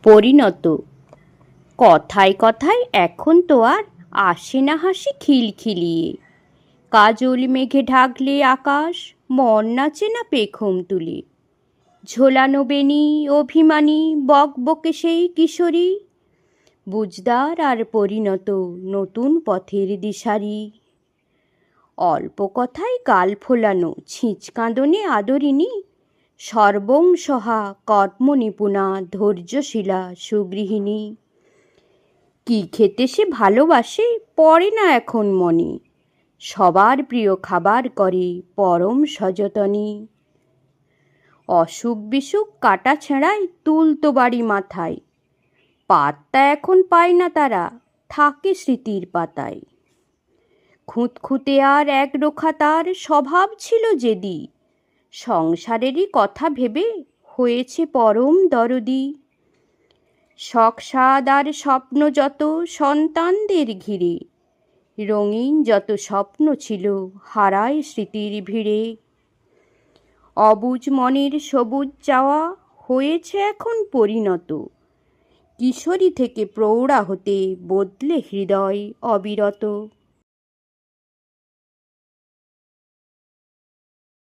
পরিণত। কথায় কথায় এখন তো আর আসে না হাসি খিলখিলিয়ে। কাজল মেঘে ঢাকলে আকাশ, মন নাচে না পেখম তুলে। ঝোলানো বেনি অভিমানী বকবকে সেই কিশোরী, বুঝদার আর পরিণত নতুন পথের দিশারি। অল্প কথায় গাল ফোলানো ছিঁচ কাঁদনে আদরিণী, সর্বংসহা কর্মনিপুণা ধৈর্যশীলা সুগৃহিণী। কি খেতে সে ভালোবাসে পড়ে না এখন মনে, সবার প্রিয় খাবার করে পরম সযতনে। অসুখ বিসুখ কাটা ছেঁড়ায় তুলতো বাড়ি মাথায়, পাত্তা এখন পায় না তারা, থাকে স্মৃতির পাতায়। খুঁতখুঁতে আর একরোখা তার স্বভাব ছিল জেদি, সংসারেরই কথা ভেবে হয়েছে পরম দরদি। শখ সাদ আর স্বপ্ন যত সন্তানদের ঘিরে, রঙিন যত স্বপ্ন ছিল হারায় স্মৃতির ভিড়ে। অবুঝ মনের সবুজ চাওয়া হয়েছে এখন পরিণত, কিশোরী থেকে প্রৌঢ়া হতে বদলে হৃদয় অবিরত।